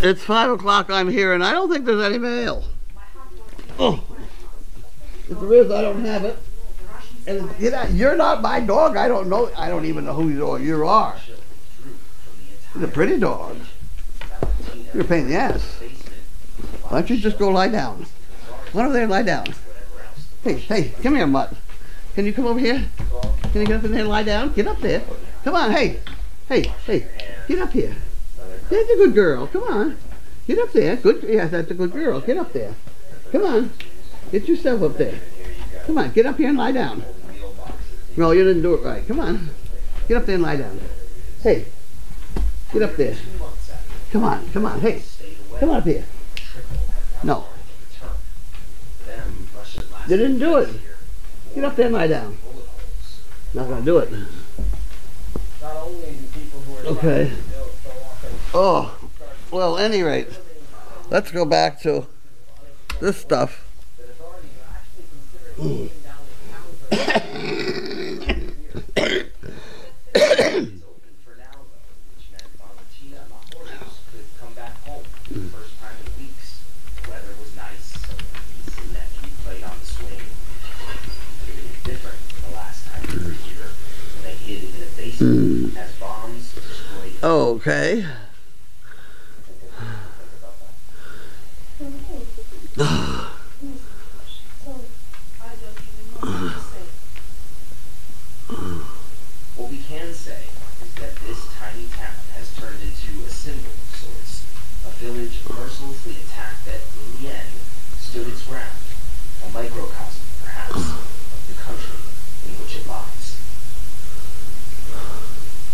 It's 5 o'clock, I'm here, and I don't think there's any mail. Oh. If there is, I don't have it. And you're not my dog. I don't know. I don't even know who you are. You're a pretty dog. You're a pain in the ass. Why don't you just go lie down? Run over there and lie down. Hey, come here, Mutt. Can you come over here? Can you get up in there and lie down? Get up there. Come on, hey. Get up here. That's a good girl. Come on. Get up there. Good. Yes, that's a good girl. Get up there. Come on. Get yourself up there. Come on. Get up here and lie down. No, you didn't do it right. Come on. Get up there and lie down. Hey. Get up there. Come on. Hey. Come on up here. No. You didn't do it. Get up there and lie down. Not going to do it. Okay. Oh. Well, at any rate, let's go back to this stuff. Okay. What we can say is that this tiny town has turned into a symbol of sorts, a village mercilessly attacked that, in the end, stood its ground, a microcosm, perhaps, of the country in which it lies.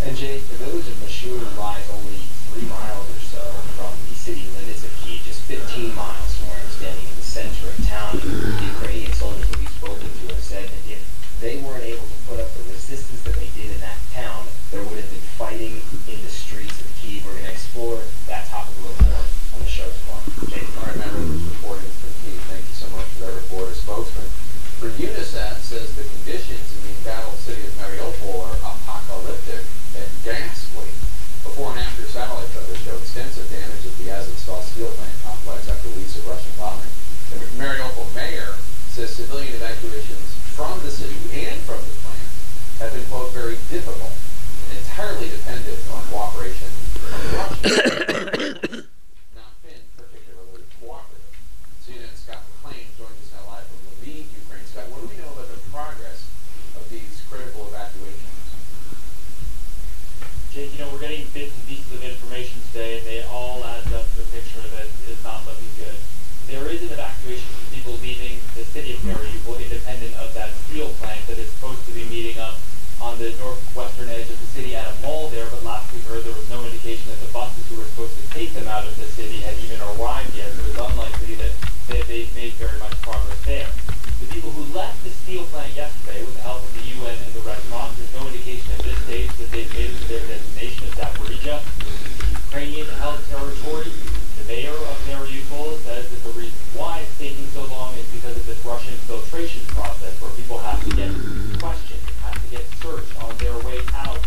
And Jake, the village of Meshoon lies only 3 miles or so from the city limits of Kyiv, just 15 miles from where I'm standing in the center of town. The Ukrainian soldiers that we've spoken to have said that if they weren't able to put up the resistance that they did in that town, there would have been fighting in the streets of Kyiv. We're going to explore that topic a little more on the show tomorrow. Jake, all right, man, we're reporting from Kyiv. Thank you so much for that report, as spokesman. For UNICEF says the conditions in the embattled city of Mariupol are apocalyptic and ghastly. Before and after satellite photos show extensive damage at the Azovstal steel plant complex after weeks of Russian bombing. The Mariupol mayor says civilian evacuations from the city and from the plant have been, quote, very difficult and entirely dependent on cooperation from the Russians. Not been particularly cooperative. CNN's Scott McLean joins us now live from Lviv, Ukraine. Scott, what do we know about the progress of these critical evacuations? Jake, we're getting bits and pieces of information today, and they all add up to a picture that is not looking good. There is an evacuation of people leaving the city of Mariupol, independent of that steel plant that is supposed to be meeting up on the northwestern edge of the city at a mall there, but last we heard there was no indication that the buses who were supposed to take them out of the city had even arrived yet, so it's unlikely that they've made very much progress there. The people who left the steel plant yesterday with the help of the UN and the Red Cross, there's no indication at this stage that they've made it to their designation of Zaporizhia, the Ukrainian-held territory. The mayor of Mariupol says that the reason why it's taking so long is because of this Russian filtration process where people have to get questioned, have to get searched on their way out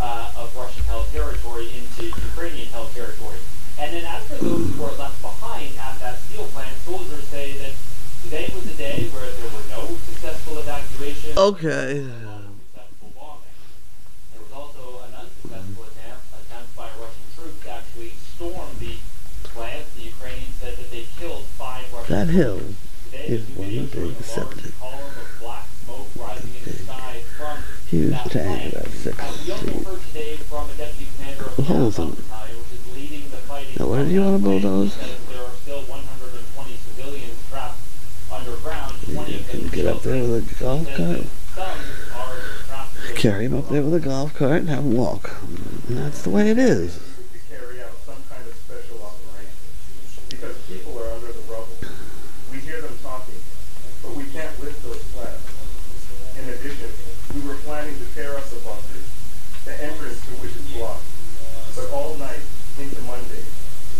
of Russian-held territory into Ukrainian-held territory. And then as for those who are left behind at that steel plant, soldiers say that today was a day where there were no successful evacuations. Okay. Successful bombing. There was also an unsuccessful attempt by Russian troops to actually storm the plant. The Ukrainians said that they killed 5 Russian That hill today, is one big septic. column of black smoke rising in the sky from Huge that tank, plant. about 6 We also feet. heard today from a deputy commander of the Holes in it. battalion, which is leading the fighting. Now, where do you want to bulldoze? There are still 120 civilians trapped underground. 20 of them You can get up there with a golf cart. Some are trapped. Carry him up there with a golf cart and have him walk. And that's the way it is. To carry out some kind of special operation because people are under the rubble. We hear them talking, but we can't lift those flags. In addition, we were planning to tear up the bunkers, the entrance to which is blocked. But all night into Monday,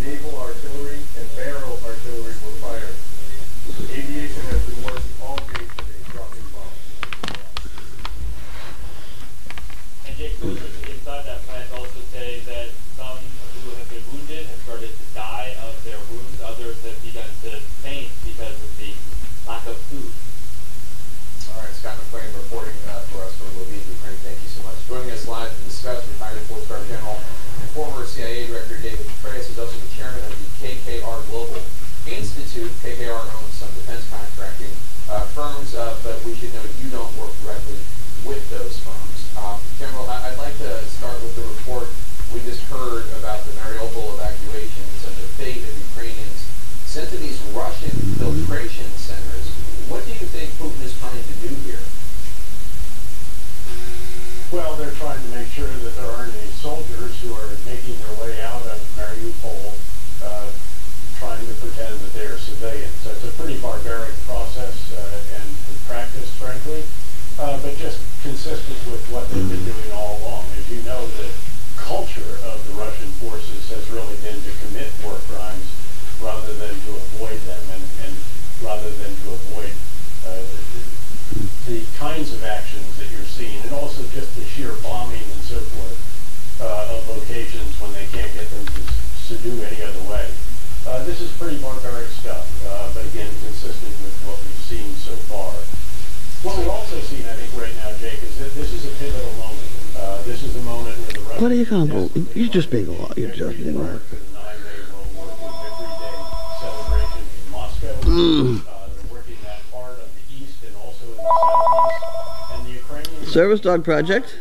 naval artillery and barrel artillery were fired. Aviation has been working all day today, dropping bombs. And Jake, soldiers inside that plant also say that some who have been wounded have started to die Scott McLean reporting for us from Lviv, Ukraine. Thank you so much. Joining us live to discuss, retired four-star general and former CIA Director David Petraeus is also the chairman of the KKR Global Institute. KKR owns some defense contracting firms, but we should note you don't work directly with those firms. General, I'd like to start with the report we just heard about the Mariupol evacuations and the fate of Ukrainians sent to these Russian filtration centers. What do you think Putin is trying to do here? Well, they're trying to make sure that there aren't any soldiers who are making their way out of Mariupol trying to pretend that they are civilians. So it's a pretty barbaric process and practice, frankly, but just consistent with what they've been doing all along. As you know, the culture of the Russian forces has really been to commit war crimes rather than to avoid them, and rather than to avoid the kinds of actions that you're seeing, and also just the sheer bombing and so forth of locations when they can't get them to do any other way. This is pretty barbaric stuff, but again, consistent with what we've seen so far. What we're also seeing, I think, right now, Jake, is that this is a pivotal moment. This is a moment where the Russians... What are you going to do? You're just being a lot. You're just being a lot. For the 9-day World War II Victory Day celebration in Moscow. They're working that hard on the east and also in the southeast. And the Ukrainians... Service Dog Project?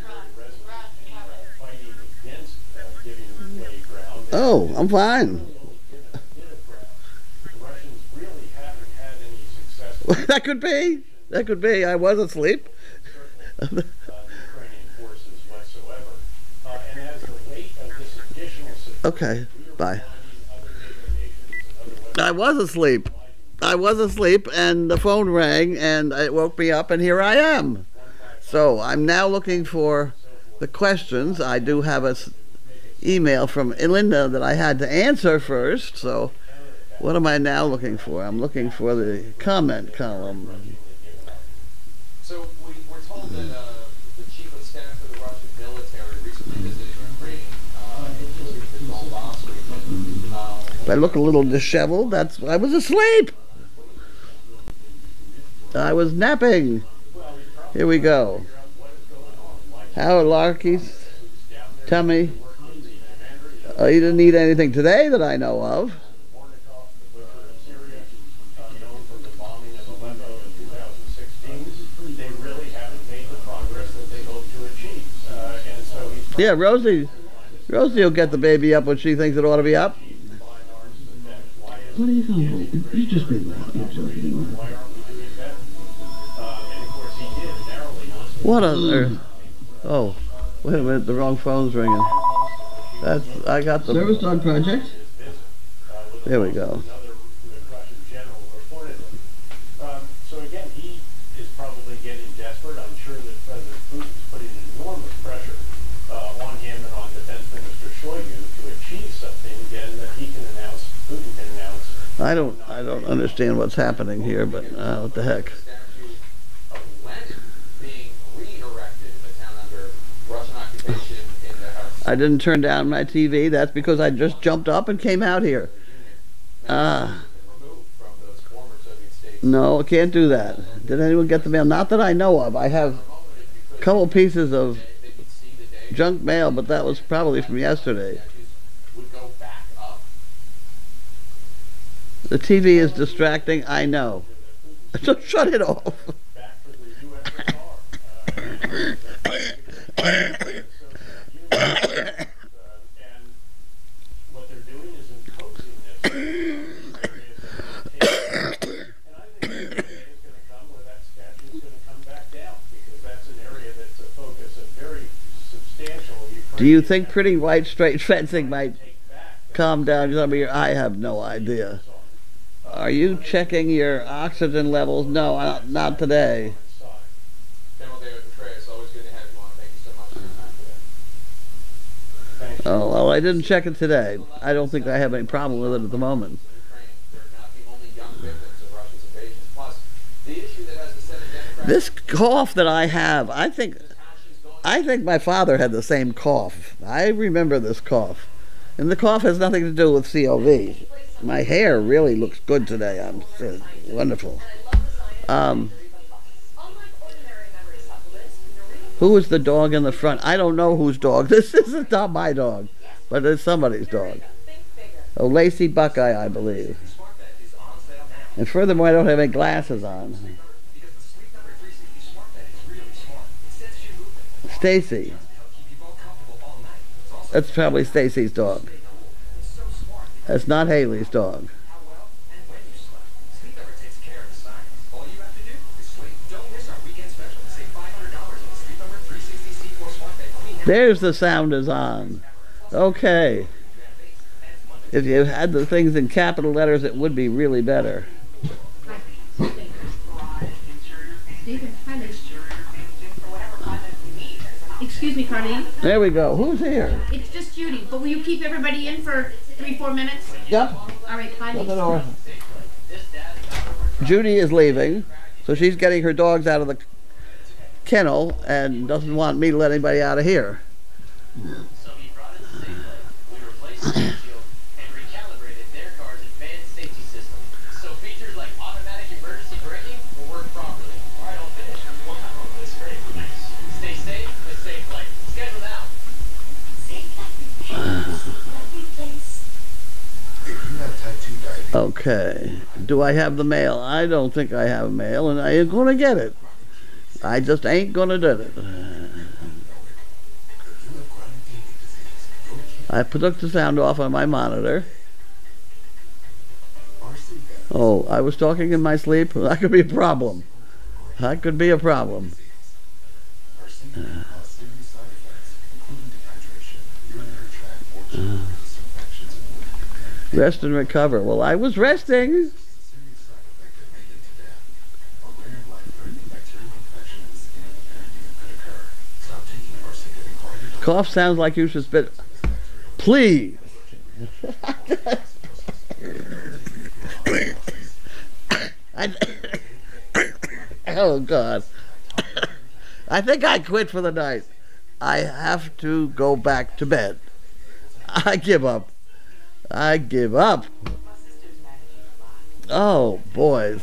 Fighting against giving away ground. Oh, I'm fine. The Russians really haven't had any success. That could be. That could be. I was asleep. Ukrainian forces whatsoever. And as the weight of this additional support, Okay, bye. I was asleep. I was asleep, and the phone rang, and it woke me up, and here I am. So I'm now looking for the questions. I do have an email from Linda that I had to answer first, so what am I now looking for? I'm looking for the comment column. So we're told that the chief of staff of the Russian military recently visited Ukraine, including the Donbass region. If I look a little disheveled, I was asleep. I was napping. Here we go. Howard Larky's tummy. You didn't eat anything today that I know of. Yeah, Rosie will get the baby up when she thinks it ought to be up. What are you going to do? You just been What on earth? Oh, wait a minute, the wrong phone's ringing. I got the Service Dog Project. There we go. So again, he is probably getting desperate. I'm sure that President Putin's putting enormous pressure on him and on Defense Minister Shoigu to achieve something again that he can announce, Putin can announce. I don't understand what's happening here, but what the heck. I didn't turn down my TV. That's because I just jumped up and came out here. No, I can't do that. Did anyone get the mail? Not that I know of. I have a couple pieces of junk mail, but that was probably from yesterday. The TV is distracting, I know. So shut it off. And what they're doing is imposing this. And I think the day is going to come where that statue is going to come back down, because that's an area that's a focus of very substantial Ukrainian. Do you think pretty white straight fencing might calm down some of your... I have no idea. Are you checking your oxygen levels? No, not today. General David Petraeus, always good to have you on. Thank you so much for your time today. Oh, well, I didn't check it today. I don't think I have any problem with it at the moment. They're not the only young victims of Russia's invasion. Plus, the issue that has the Senate Democrats... This cough that I have, I think my father had the same cough. I remember this cough. And the cough has nothing to do with COV. My hair really looks good today. I'm wonderful. Who is the dog in the front? I don't know whose dog. This is not my dog, but it's somebody's dog. Oh, Lacey Buckeye, I believe. And furthermore, I don't have any glasses on. Stacy. That's probably Stacy's dog. That's not Haley's dog. There's the sound is on. Okay. If you had the things in capital letters, it would be really better. Excuse me, Carlene. There we go. Who's here? It's just Judy, but will you keep everybody in for 3-4 minutes? Yep. All right, bye. Shut the door. Judy is leaving, so she's getting her dogs out of the kennel and doesn't want me to let anybody out of here. So he brought it to Safeway. We replaced the windshield and recalibrated their car's advanced safety system. So features like automatic emergency braking will work properly. All right, I'll finish. Wow, that's great. Nice. Stay safe with Safeway. Schedule now. Okay. Do I have the mail? I don't think I have mail, and I ain't gonna get it. I just ain't gonna do it. I took the sound off on my monitor. Oh, I was talking in my sleep? That could be a problem. That could be a problem. Rest and recover. Well, I was resting. Cough sounds like you should spit. Please. Oh, God. I think I quit for the night. I have to go back to bed. I give up. I give up. Oh, boys.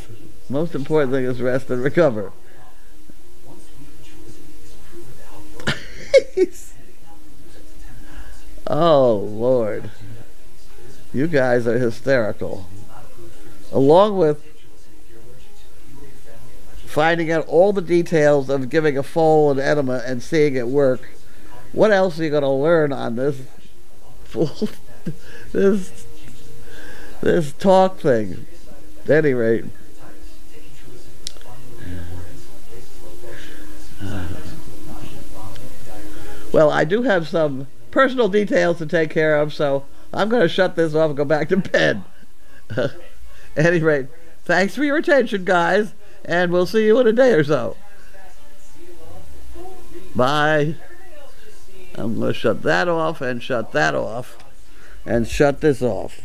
Most important thing is rest and recover. Oh, Lord. You guys are hysterical. Along with finding out all the details of giving a foal an enema and seeing it work, what else are you going to learn on this this talk thing? At any rate. Well, I do have some personal details to take care of, so I'm going to shut this off and go back to bed. At any rate, thanks for your attention, guys, and we'll see you in a day or so. Bye. I'm going to shut that off and shut that off and shut this off.